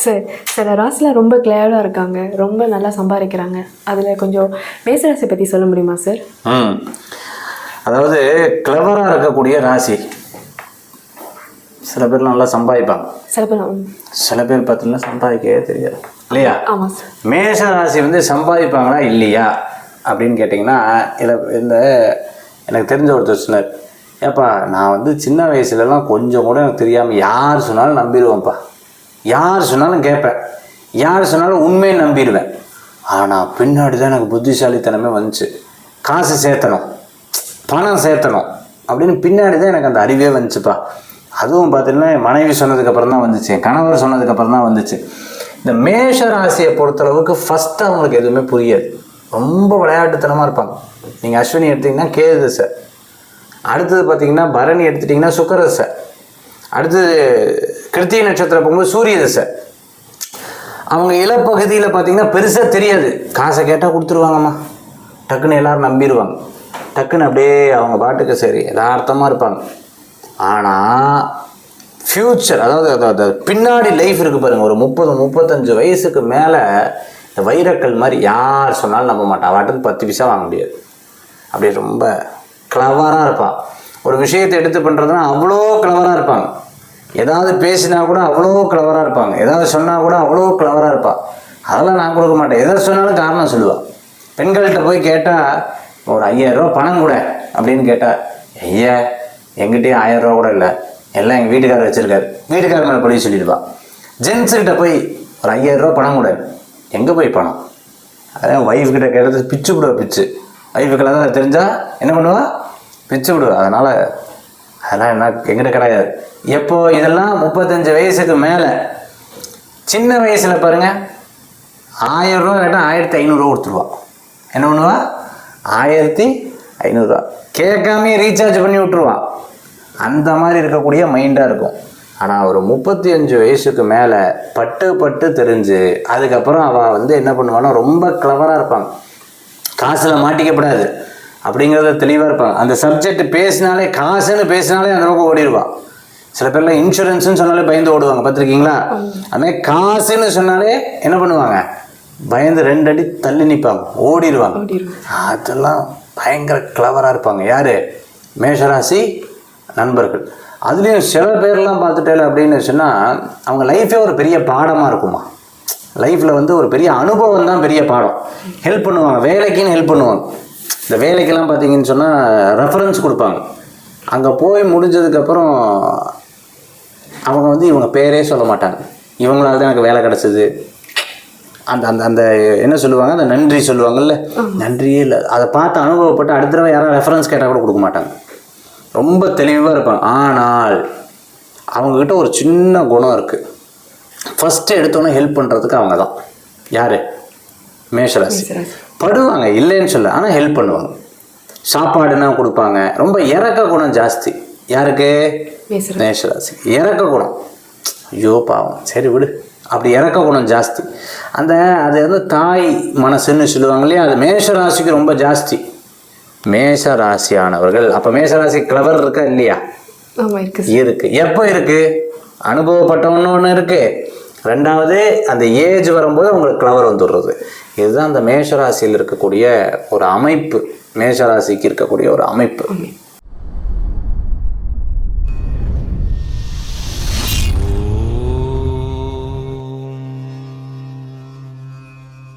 Sir சில ராசியில் ரொம்ப கிளியராக இருக்காங்க, ரொம்ப நல்லா சம்பாதிக்கிறாங்க. அதில் கொஞ்சம் மேசராசி பற்றி சொல்ல முடியுமா சார்? அதாவது கிளவராக இருக்கக்கூடிய ராசி சில பேர் நல்லா சம்பாதிப்பாங்க, சில பேர் பார்த்தீங்கன்னா சம்பாதிக்கவே தெரியாது இல்லையா? ஆமாம் சார். மேஷ ராசி வந்து சம்பாதிப்பாங்களா இல்லையா அப்படின்னு கேட்டிங்கன்னா, இந்த எனக்கு தெரிஞ்ச ஒருத்தர் சொன்னார், ஏப்பா நான் வந்து சின்ன வயசுலலாம் கொஞ்சம் கூட எனக்கு தெரியாமல் யார் சொன்னாலும் நம்பிடுவேன்ப்பா, யார் சொன்னாலும் கேட்பேன், யார் சொன்னாலும் உண்மையை நம்பிடுவேன். ஆனால் பின்னாடி தான் எனக்கு புத்திசாலித்தனமே வந்துச்சு. காசு சேர்த்தணும், பணம் சேர்த்தணும் அப்படின்னு பின்னாடி தான் எனக்கு அந்த அறிவே வந்துச்சுப்பா. அதுவும் பார்த்தீங்கன்னா என் மனைவி சொன்னதுக்கப்புறம் தான் வந்துச்சு, என் கணவர் சொன்னதுக்கப்புறம் தான் வந்துச்சு. இந்த மேஷ ராசியை பொறுத்தளவுக்கு ஃபஸ்ட்டு அவங்களுக்கு எதுவுமே புரியாது, ரொம்ப விளையாட்டுத்தனமாக இருப்பாங்க. நீங்கள் அஸ்வினி எடுத்திங்கன்னா கேது தசை, அடுத்தது பார்த்தீங்கன்னா பரணி எடுத்துட்டிங்கன்னா சுக்கிர தசை, அடுத்தது கிருத்திகை நட்சத்திரம் போகும்போது சூரிய தசை. அவங்க இளப்பகுதியில் பார்த்தீங்கன்னா பெருசாக தெரியாது, காசை கேட்டால் கொடுத்துருவாங்கம்மா, டக்குன்னு எல்லோரும் நம்பிடுவாங்க, டக்குன்னு அப்படியே அவங்க பாட்டுக்கு சரி யதார்த்தமாக இருப்பாங்க. ஆனால் ஃப்யூச்சர் அதாவது பின்னாடி லைஃப் இருக்குது பாருங்கள், ஒரு 30-35 வயசுக்கு மேலே இந்த வைரக்கல் மாதிரி யார் சொன்னாலும் நம்ப மாட்டான், வாட்டுக்கு 10 பைசா வாங்க முடியாது. அப்படியே ரொம்ப கிளவராக இருப்பான். ஒரு விஷயத்தை எடுத்து பண்ணுறதுனா அவ்வளோ கிளவராக இருப்பாங்க, ஏதாவது பேசினா கூட அவ்வளோ கிளவராக இருப்பாங்க, ஏதாவது சொன்னால் கூட அவ்வளோ கிளவராக இருப்பாள். அதெல்லாம் நான் கொடுக்க மாட்டேன், எதாவது சொன்னாலும் காரணம் சொல்லுவாள். பெண்கள்கிட்ட போய் கேட்டால் ஒரு 5000 ரூபா பணம் கூட அப்படின்னு கேட்டால், ஐயா எங்கிட்டே 1000 ரூபா கூட இல்லை, எல்லாம் எங்கள் வீட்டுக்காரர் வச்சுருக்காரு, வீட்டுக்காரர் மேலே பழி சொல்லிடுவாள். ஜென்ஸுக்கிட்ட போய் ஒரு 5000 ரூபா பணம் கூட, எங்கே போய் பணம், அதான் ஒய்ஃப்கிட்ட கேட்டது பிச்சு விடுவா, பிச்சு ஒய்ஃபுக்கெல்லாம் தான் தெரிஞ்சால் என்ன பண்ணுவா, பிச்சு விடுவா. அதனால் அதெல்லாம் என்ன எங்கிட்ட கிடையாது. எப்போ இதெல்லாம் 35 வயசுக்கு மேலே, சின்ன வயசில் பாருங்கள் 1000 ரூபா கேட்டால் 1500 ரூபா கொடுத்துருவா. என்ன பண்ணுவா, 1500 ரூபா கேட்காமே ரீசார்ஜ் பண்ணி விட்ருவா. அந்த மாதிரி இருக்கக்கூடிய மைண்டாக இருக்கும். ஆனால் ஒரு 35 வயசுக்கு மேலே பட்டு தெரிஞ்சு அதுக்கப்புறம் அவள் வந்து என்ன பண்ணுவான்னா ரொம்ப கிளவராக இருப்பாங்க, காசில் மாட்டிக்கப்படாது அப்படிங்கிறத தெளிவாக இருப்பாங்க. அந்த சப்ஜெக்ட் பேசினாலே, காசுன்னு பேசினாலே அந்த பக்கம் ஓடிடுவான். சில பேர்லாம் இன்சூரன்ஸுன்னு சொன்னாலே பயந்து ஓடுவாங்க, பார்த்துருக்கீங்களா? அதுமாதிரி காசுன்னு சொன்னாலே என்ன பண்ணுவாங்க, பயந்து 2 அடி தள்ளி நிற்பாங்க, ஓடிடுவாங்க. அதெல்லாம் பயங்கர கிளவராக இருப்பாங்க. யார்? மேஷராசி நண்பர்கள். அதுலேயும் சில பேர்லாம் பார்த்துட்டேல அப்படின்னு சொன்னால் அவங்க லைஃபே ஒரு பெரிய பாடமாக இருக்குமா. லைஃப்பில் வந்து ஒரு பெரிய அனுபவம் தான் பெரிய பாடம். ஹெல்ப் பண்ணுவாங்க, வேலைக்குன்னு ஹெல்ப் பண்ணுவாங்க. இந்த வேலைக்கெல்லாம் பார்த்தீங்கன்னு சொன்னால் ரெஃபரன்ஸ் கொடுப்பாங்க. அங்கே போய் முடிஞ்சதுக்கப்புறம் அவங்க வந்து இவங்க பேரே சொல்ல மாட்டாங்க, இவங்களால தான் எனக்கு வேலை கிடச்சிது, அந்த அந்த அந்த என்ன சொல்லுவாங்க, அந்த நன்றி சொல்லுவாங்கல்ல, நன்றியே இல்லை. அதை பார்த்து அனுபவப்பட்டு அடுத்த தடவை யாராவது ரெஃபரன்ஸ் கேட்டால் கூட கொடுக்க மாட்டாங்க, ரொம்ப தெளிவாக இருப்பாங்க. ஆனால் அவங்கக்கிட்ட ஒரு சின்ன குணம் இருக்குது, ஃபஸ்ட்டு எடுத்தோன்னே ஹெல்ப் பண்ணுறதுக்கு அவங்க தான். யார்? மேஷராசி. படுவாங்க இல்லைன்னு சொல்ல, ஆனால் ஹெல்ப் பண்ணுவாங்க, சாப்பாடுனா கொடுப்பாங்க. ரொம்ப இறக்க குணம் ஜாஸ்தி. யாருக்கு? மேஷராசி. இறக்க குணம், ஐயோ பாவம் சரி விடு, அப்படி இறக்க குணம் ஜாஸ்தி. அது வந்து தாய் மனசுன்னு சொல்லுவாங்க இல்லையா, அது மேஷராசிக்கு ரொம்ப ஜாஸ்தி. மேஷராசியானவர்கள் அப்போ மேஷராசி கிளவர் இருக்கா இல்லையா? இருக்கு. எப்போ இருக்கு? அனுபவப்பட்டவன்னு ஒன்று இருக்கு, ரெண்டாவது அந்த ஏஜ் வரும்போது அவங்களுக்கு கிளவர் வந்துடுறது. இதுதான் அந்த மேஷராசியில் இருக்கக்கூடிய ஒரு அமைப்பு, மேஷராசிக்கு இருக்கக்கூடிய ஒரு அமைப்பு.